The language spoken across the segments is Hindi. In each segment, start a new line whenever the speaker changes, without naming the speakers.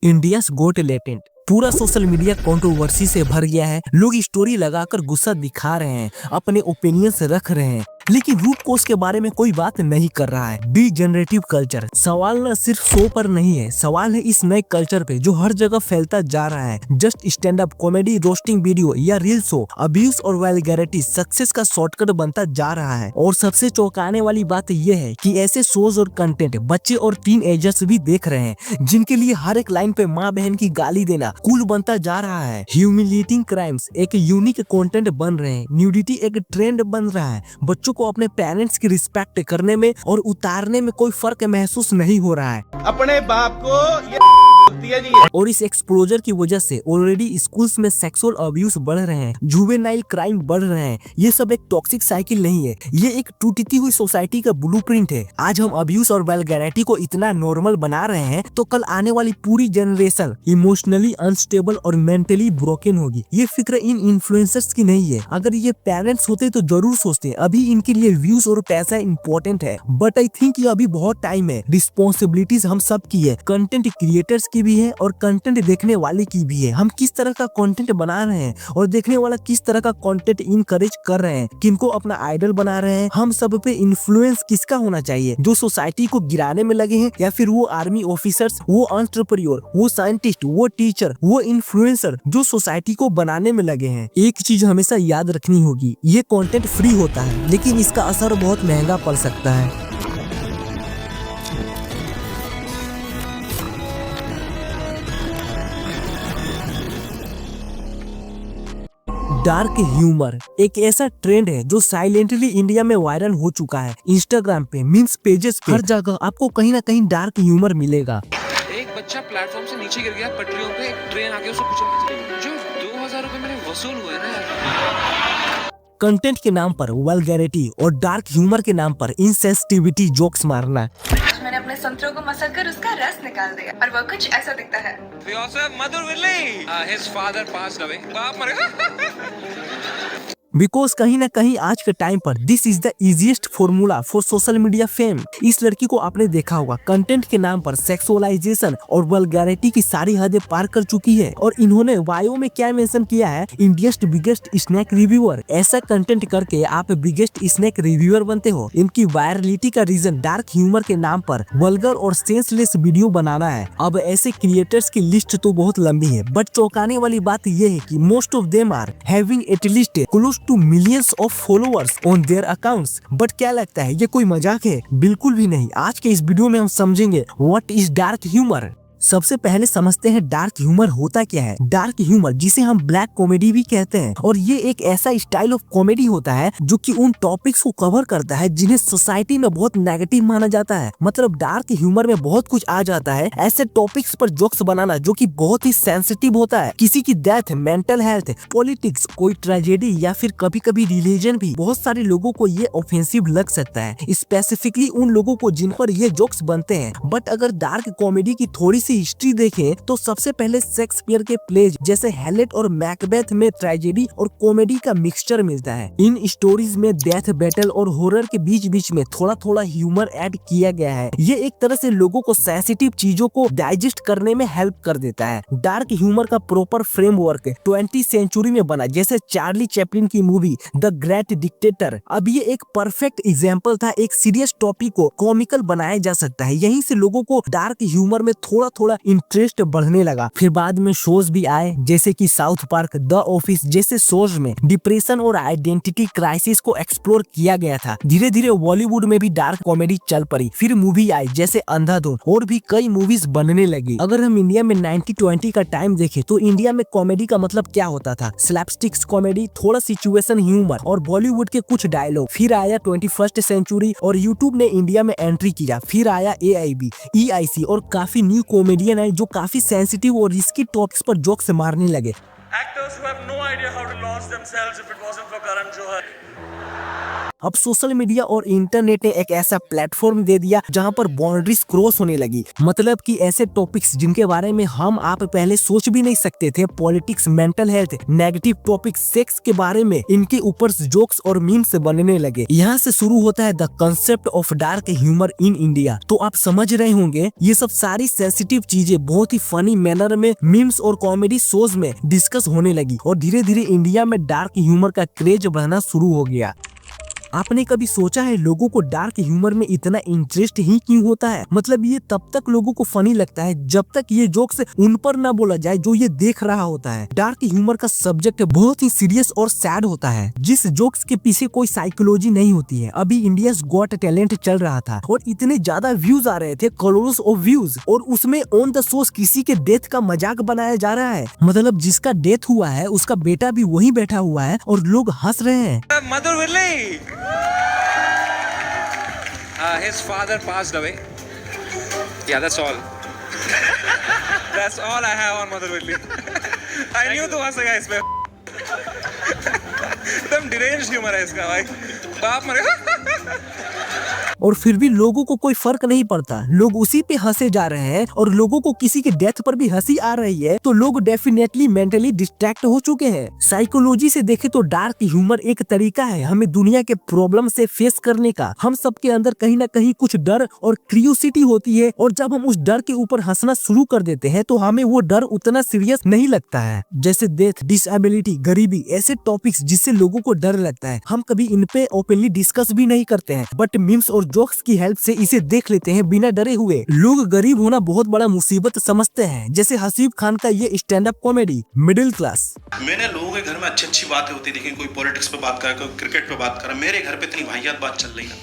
इंडिया गोट लेटेंट पूरा सोशल मीडिया कंट्रोवर्सी से भर गया है। लोग स्टोरी लगाकर गुस्सा दिखा रहे हैं, अपने ओपिनियंस रख रहे हैं, लेकिन रूट कोज के बारे में कोई बात नहीं कर रहा है। डिजेनरेटिव कल्चर सवाल न सिर्फ शो पर नहीं है, सवाल है इस नए कल्चर पे जो हर जगह फैलता जा रहा है। Just stand up comedy, roasting video या रील शो, अब्यूज और वल्गैरिटी सक्सेस का शॉर्टकट बनता जा रहा है। और सबसे चौंकाने वाली बात यह है कि ऐसे शोज और कंटेंट बच्चे और टीन एजर्स भी देख रहे हैं, जिनके लिए हर एक लाइन पे माँ बहन की गाली देना कूल बनता जा रहा है। ह्यूमिलिएटिंग क्राइम्स एक यूनिक कंटेंट बन रहे हैं, न्यूडिटी एक ट्रेंड बन रहा है। बच्चों को अपने पेरेंट्स की रिस्पेक्ट करने में और उतारने में कोई फर्क महसूस नहीं हो रहा है।
अपने बाप को
और इस एक्सपोजर की वजह से ऑलरेडी स्कूल्स में सेक्सुअल अब्यूज बढ़ रहे हैं, जुवेनाइल क्राइम बढ़ रहे हैं। ये सब एक टॉक्सिक साइकिल नहीं है, ये एक टूटती हुई सोसाइटी का ब्लूप्रिंट है। आज हम अब्यूज और वल्गैरिटी को इतना नॉर्मल बना रहे हैं तो कल आने वाली पूरी जनरेशन इमोशनली अनस्टेबल और मेंटली ब्रोकन होगी। ये फिक्र इन इन्फ्लुएंसर्स की नहीं है। अगर ये पेरेंट्स होते तो जरूर सोचते, अभी इनके लिए व्यूज और पैसा इंपॉर्टेंट है, बट आई थिंक ये अभी बहुत टाइम है। रिस्पॉन्सिबिलिटीज हम सब की है, कंटेंट क्रिएटर्स की भी है और कंटेंट देखने वाले की भी है। हम किस तरह का कंटेंट बना रहे हैं और देखने वाला किस तरह का कंटेंट इनकरेज कर रहे हैं, किनको अपना आइडल बना रहे हैं। हम सब पे इन्फ्लुएंस किसका होना चाहिए, जो सोसाइटी को गिराने में लगे हैं, या फिर वो आर्मी ऑफिसर्स, वो एंटरप्रेन्योर, वो साइंटिस्ट, वो टीचर, वो इन्फ्लुएंसर जो सोसाइटी को बनाने में लगे हैं। एक चीज हमेशा याद रखनी होगी, ये कंटेंट फ्री होता है लेकिन इसका असर बहुत महंगा पड़ सकता है। डार्क ह्यूमर एक ऐसा ट्रेंड है जो साइलेंटली इंडिया में वायरल हो चुका है। इंस्टाग्राम पे, मीम्स पेजेस पे, हर जगह आपको कहीं ना कहीं डार्क ह्यूमर मिलेगा।
एक बच्चा प्लेटफॉर्म से नीचे गिर गया, पटरियों पे एक ट्रेन आके उसको कुचल के चली गई। जो 2000 रुपए मेरे वसूल हुए ना,
कंटेंट के नाम पर वल्गैरिटी और डार्क ह्यूमर के नाम पर इनसेंसिटिविटी जोक्स मारना।
मैंने अपने संतरों को मसल कर उसका रस निकाल दिया और वह कुछ ऐसा दिखता है।
मधुर Willey, his father passed away. बाप मर गया।
बिकॉज कहीं ना कहीं आज के टाइम पर this is the easiest formula for social media fame. इस लड़की को आपने देखा होगा, कंटेंट के नाम पर सेक्सुअलाइजेशन और वल्गैरिटी की सारी हदें पार कर चुकी है। और इन्होंने बायो में क्या मेंशन किया है, इंडियास्ट बिगेस्ट स्नैक रिव्यूअर। ऐसा कंटेंट करके आप बिगेस्ट स्नैक रिव्यूअर बनते हो। इनकी वायरलिटी का रीजन डार्क ह्यूमर के नाम पर वल्गर और सेंसलेस वीडियो बनाना है। अब ऐसे क्रिएटर्स की लिस्ट तो बहुत लंबी है, बट चौंकाने वाली बात यह है कि most of them are having at least close to millions of followers on their accounts. But क्या लगता है ये कोई मजाक है? बिल्कुल भी नहीं। आज के इस वीडियो में हम समझेंगे व्हाट इज डार्क ह्यूमर। सबसे पहले समझते हैं डार्क ह्यूमर होता क्या है। डार्क ह्यूमर, जिसे हम ब्लैक कॉमेडी भी कहते हैं, और ये एक ऐसा स्टाइल ऑफ कॉमेडी होता है जो कि उन टॉपिक्स को कवर करता है जिन्हें सोसाइटी में बहुत नेगेटिव माना जाता है। मतलब डार्क ह्यूमर में बहुत कुछ आ जाता है। ऐसे टॉपिक्स पर जोक्स बनाना जो कि बहुत ही सेंसिटिव होता है, किसी की डेथ, मेंटल हेल्थ, पॉलिटिक्स, कोई ट्रेजेडी या फिर कभी कभी रिलीजन भी। बहुत सारे लोगों को ये ऑफेंसिव लग सकता है, स्पेसिफिकली उन लोगों को जिन पर ये जोक्स बनते हैं। बट अगर डार्क कॉमेडी की थोड़ी हिस्ट्री देखें तो सबसे पहले शेक्सपियर के प्लेज जैसे हैलेट और मैकबेथ में ट्रेजेडी और कॉमेडी का मिक्सचर मिलता है। इन स्टोरीज में डेथ, बैटल और हॉरर के बीच बीच में थोड़ा थोड़ा ह्यूमर ऐड किया गया है। ये एक तरह से लोगों को सेंसिटिव चीजों को डाइजेस्ट करने में हेल्प कर देता है। डार्क ह्यूमर का प्रॉपर फ्रेमवर्क 20वीं सेंचुरी में बना, जैसे चार्ली चैपलिन की मूवी द ग्रेट डिक्टेटर। अब ये एक परफेक्ट एग्जाम्पल था, एक सीरियस टॉपिक को कॉमिकल बनाया जा सकता है। यहीं से लोगों को डार्क ह्यूमर में थोड़ा थोड़ा इंटरेस्ट बढ़ने लगा। फिर बाद में शोज भी आए, जैसे कि साउथ पार्क, द ऑफिस जैसे शोज में डिप्रेशन और आइडेंटिटी क्राइसिस को एक्सप्लोर किया गया था। धीरे धीरे बॉलीवुड में भी डार्क कॉमेडी चल पड़ी। फिर मूवी आई जैसे अंधाधुन, और भी कई मूवीज बनने लगी। अगर हम इंडिया में 90-20 का टाइम देखें तो इंडिया में कॉमेडी का मतलब क्या होता था, स्लैपस्टिक्स कॉमेडी, थोड़ा सिचुएशन ह्यूमर और बॉलीवुड के कुछ डायलॉग। फिर आया 21st सेंचुरी और यूट्यूब ने इंडिया में एंट्री किया। फिर आया AIB, EIC और काफी न्यू कॉमेडियन है जो काफी सेंसिटिव और रिस्की टॉपिक्स पर जोक्स मारने लगे।
Actors who have no idea how to launch themselves if it wasn't for Karan Johar.
अब सोशल मीडिया और इंटरनेट ने एक ऐसा प्लेटफॉर्म दे दिया जहां पर बाउंड्रीज क्रॉस होने लगी। मतलब कि ऐसे टॉपिक्स जिनके बारे में हम आप पहले सोच भी नहीं सकते थे, politics, mental health, negative topics, sex के बारे में, इनके ऊपर जोक्स और मीम्स बनने लगे। यहाँ से शुरू होता है the concept of dark humour in India. तो आप समझ रहे होंगे ये सब सारी सेंसिटिव चीजें बहुत ही फनी मैनर में मीम्स और कॉमेडी शोज में डिस्कस होने लगी और धीरे धीरे इंडिया में डार्क ह्यूमर का क्रेज बढ़ना शुरू हो गया। आपने कभी सोचा है लोगों को डार्क ह्यूमर में इतना इंटरेस्ट ही क्यों होता है? मतलब ये तब तक लोगों को फनी लगता है जब तक ये जोक्स उन पर ना बोला जाए जो ये देख रहा होता है। डार्क ह्यूमर का सब्जेक्ट बहुत ही सीरियस और सैड होता है, जिस जोक्स के पीछे कोई साइकोलॉजी नहीं होती है। अभी इंडियाज गॉट टैलेंट चल रहा था और इतने ज्यादा व्यूज आ रहे थे, करोड़ों ऑफ व्यूज, और उसमें ऑन द सोर्स किसी के डेथ का मजाक बनाया जा रहा है। मतलब जिसका डेथ हुआ है उसका बेटा भी वहीं बैठा हुआ है और लोग हंस रहे हैं।
Mother Worli. His father passed away. Yeah, that's all. That's all I have on Mother Worli. I knew तो हंसेगा इसमें। एकदम deranged humor है इसका भाई। बाप मरेगा।
और फिर भी लोगों को कोई फर्क नहीं पड़ता, लोग उसी पे हंसे जा रहे हैं और लोगों को किसी के डेथ पर भी हंसी आ रही है तो लोग डेफिनेटली मेंटली डिस्ट्रैक्ट हो चुके हैं। साइकोलॉजी से देखे तो डार्क ह्यूमर एक तरीका है हमें दुनिया के प्रॉब्लम से फेस करने का। हम सबके अंदर कहीं ना कहीं कुछ डर और क्यूरियोसिटी होती है और जब हम उस डर के ऊपर हंसना शुरू कर देते हैं तो हमें वो डर उतना सीरियस नहीं लगता है। जैसे डेथ, डिसेबिलिटी, गरीबी, ऐसे टॉपिक्स जिससे लोगों को डर लगता है, हम कभी इन पे ओपनली डिस्कस भी नहीं करते हैं, बट मीम्स और जोक्स की हेल्प से इसे देख लेते हैं बिना डरे हुए। लोग गरीब होना बहुत बड़ा मुसीबत समझते हैं, जैसे हसीब खान का ये stand up comedy middle class.
मैंने लोगों के घर में अच्छी अच्छी बातें होती देखी, कोई पॉलिटिक्स पे बात कर रहा है, कोई क्रिकेट पे बात कर रहा है। मेरे घर पे इतनी वाहियात बात चल रही है,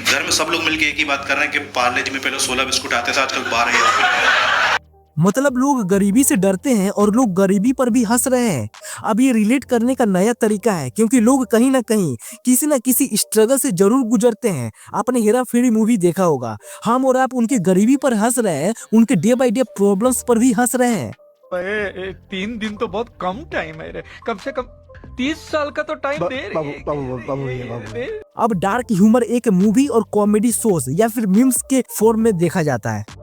घर में सब लोग मिलके एक ही बात कर रहे हैं कि पार्ले जी में पहले 16 बिस्कुट आते थे, आजकल 12।
मतलब लोग गरीबी से डरते हैं और लोग गरीबी पर भी हंस रहे हैं। अब ये रिलेट करने का नया तरीका है क्योंकि लोग कहीं ना कहीं किसी न किसी स्ट्रगल से जरूर गुजरते हैं। आपने हेरा फेरी मूवी देखा होगा, हम और आप उनकी गरीबी पर हंस रहे हैं, उनके डे बाय डे प्रॉब्लम्स पर भी हंस रहे हैं।
3 दिन तो बहुत कम टाइम है रे, कम से कम 30 साल का तो टाइम दे।
अब डार्क ह्यूमर एक मूवी और कॉमेडी शोज या फिर मीम्स के फॉर्म में देखा जाता है।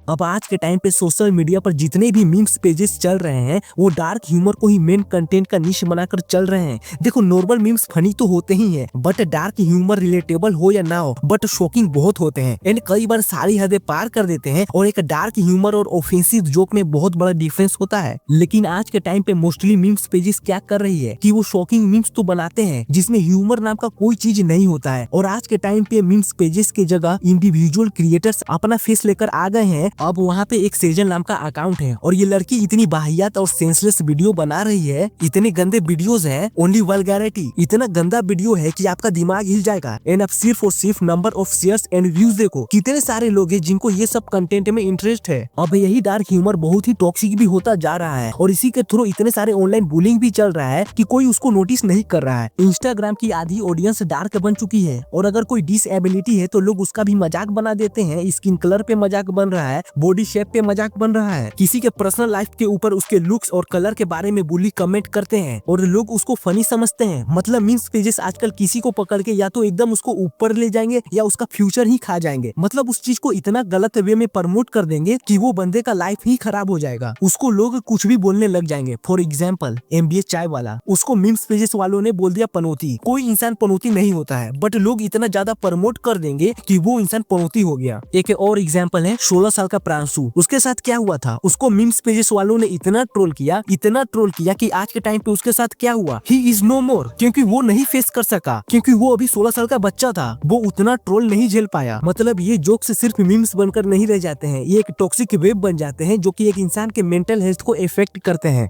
अब आज के टाइम पे सोशल मीडिया पर जितने भी मीम्स पेजेस चल रहे हैं वो डार्क ह्यूमर को ही मेन कंटेंट का निश बनाकर चल रहे हैं। देखो नॉर्मल मीम्स फनी तो होते ही हैं, बट डार्क ह्यूमर रिलेटेबल हो या ना हो बट शॉकिंग बहुत होते हैं एंड कई बार सारी हदें पार कर देते हैं। और एक डार्क ह्यूमर और ऑफेंसिव जोक में बहुत बड़ा डिफरेंस होता है। लेकिन आज के टाइम पे मोस्टली मीम्स पेजेस क्या कर रही है कि वो शॉकिंग मीम्स तो बनाते हैं जिसमें ह्यूमर नाम का कोई चीज नहीं होता है। और आज के टाइम पे मीम्स पेजेस की जगह इंडिविजुअल क्रिएटर्स अपना फेस लेकर आ गए हैं। अब वहाँ पे एक सेजन नाम का अकाउंट है और ये लड़की इतनी बाहियात और सेंसलेस वीडियो बना रही है, इतने गंदे वीडियोस हैं, ओनली वल्गैरिटी, इतना गंदा वीडियो है कि आपका दिमाग हिल जाएगा। एंड अब सिर्फ और सिर्फ number of shares and views देखो, कितने सारे लोग हैं जिनको ये सब कंटेंट में इंटरेस्ट है। अब यही डार्क ह्यूमर बहुत ही टॉक्सिक भी होता जा रहा है और इसी के थ्रू इतने सारे ऑनलाइन बुलिंग भी चल रहा है कि कोई उसको नोटिस नहीं कर रहा है। इंस्टाग्राम की आधी ऑडियंस डार्क बन चुकी है और अगर कोई डिसेबिलिटी है तो लोग उसका भी मजाक बना देते हैं। स्किन कलर पे मजाक बन रहा है, बॉडी शेप पे मजाक बन रहा है, किसी के पर्सनल लाइफ के ऊपर उसके लुक्स और कलर के बारे में बुली कमेंट करते हैं और लोग उसको फनी समझते हैं। मतलब मीम्स पेजेस आजकल किसी को पकड़ के या तो एकदम उसको ऊपर ले जाएंगे या उसका फ्यूचर ही खा जाएंगे। मतलब उस चीज को इतना गलत वे में प्रमोट कर देंगे कि वो बंदे का लाइफ ही खराब हो जाएगा, उसको लोग कुछ भी बोलने लग जाएंगे। फॉर एग्जाम्पल MBA चाय वाला, उसको मीम्स पेजेस वालों ने बोल दिया पनौती। कोई इंसान पनौती नहीं होता है बट लोग इतना ज्यादा प्रमोट कर देंगे कि वो इंसान पनौती हो गया। एक और एग्जाम्पल है 16 साल का प्रांशु, उसके साथ क्या हुआ था, उसको मीम्स पेजेस वालों ने इतना ट्रोल किया कि आज के टाइम पे उसके साथ क्या हुआ, ही इज नो मोर, क्योंकि वो नहीं फेस कर सका, क्योंकि वो अभी 16 साल का बच्चा था, वो उतना ट्रोल नहीं झेल पाया। मतलब ये जोक से सिर्फ मीम्स बनकर नहीं रह जाते हैं, ये एक टॉक्सिक वेब बन जाते हैं जो कि एक इंसान के मेंटल हेल्थ को इफेक्ट करते हैं।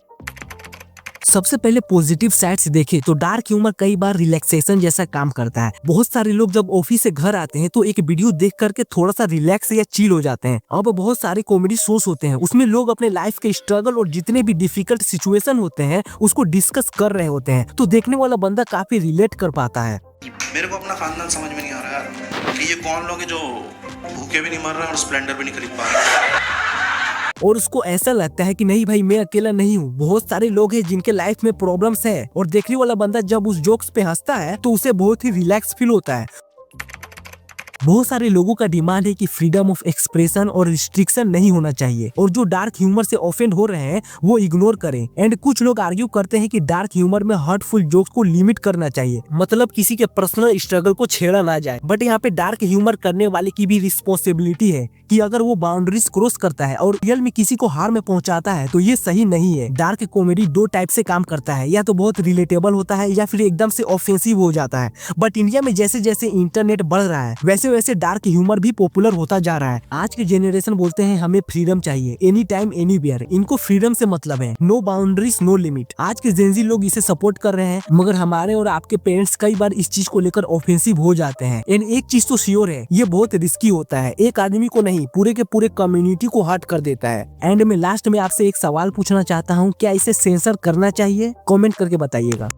सबसे पहले पॉजिटिव साइड से देखें तो डार्क ह्यूमर कई बार रिलैक्सेशन जैसा काम करता है। बहुत सारे लोग जब ऑफिस से घर आते हैं तो एक वीडियो देख करके थोड़ा सा रिलैक्स या चिल हो जाते हैं। अब बहुत सारे कॉमेडी शोज होते हैं, उसमें लोग अपने लाइफ के स्ट्रगल और जितने भी डिफिकल्ट सिचुएशन होते हैं उसको डिस्कस कर रहे होते हैं, तो देखने वाला बंदा काफी रिलेट कर पाता है।
मेरे को अपना खानदान समझ में नहीं आ रहा है कि ये कौन लोग हैं जो भूखे भी नहीं मर रहे और स्प्लेंडर भी नहीं खरीद पा रहे।
और उसको ऐसा लगता है कि नहीं भाई मैं अकेला नहीं हूँ, बहुत सारे लोग हैं जिनके लाइफ में प्रॉब्लम्स है। और देखने वाला बंदा जब उस जोक्स पे हंसता है तो उसे बहुत ही रिलैक्स फील होता है। बहुत सारे लोगों का डिमांड है कि फ्रीडम ऑफ एक्सप्रेशन और रिस्ट्रिक्शन नहीं होना चाहिए और जो डार्क ह्यूमर से ऑफेंड हो रहे हैं वो इग्नोर करें। एंड कुछ लोग आर्ग्यू करते हैं कि डार्क ह्यूमर में हर्टफुल जोक्स को लिमिट करना चाहिए, मतलब किसी के पर्सनल स्ट्रगल को छेड़ा ना जाए। बट यहाँ पे डार्क ह्यूमर करने वाले की भी रिस्पॉन्सिबिलिटी है कि अगर वो बाउंड्रीज क्रॉस करता है और रियल में किसी को हार्म पहुंचाता है तो ये सही नहीं है। डार्क कॉमेडी दो टाइप से काम करता है, या तो बहुत रिलेटेबल होता है या फिर एकदम से ऑफेंसिव हो जाता है। बट इंडिया में जैसे जैसे इंटरनेट बढ़ रहा है वैसे वैसे डार्क ह्यूमर भी पॉपुलर होता जा रहा है। आज के जनरेशन बोलते हैं हमें फ्रीडम चाहिए, एनी टाइम एनीवेयर। इनको फ्रीडम से मतलब है, नो बाउंड्रीज नो लिमिट। आज के जेंजी लोग इसे सपोर्ट कर रहे हैं, मगर हमारे और आपके पेरेंट्स कई बार इस चीज को लेकर ऑफेंसिव हो जाते हैं। एंड एक चीज तो श्योर है, ये बहुत रिस्की होता है, एक आदमी को नहीं पूरे के पूरे कम्युनिटी को हर्ट कर देता है। एंड में लास्ट में आपसे एक सवाल पूछना चाहता हूँ, क्या इसे सेंसर करना चाहिए? कमेंट करके बताइएगा।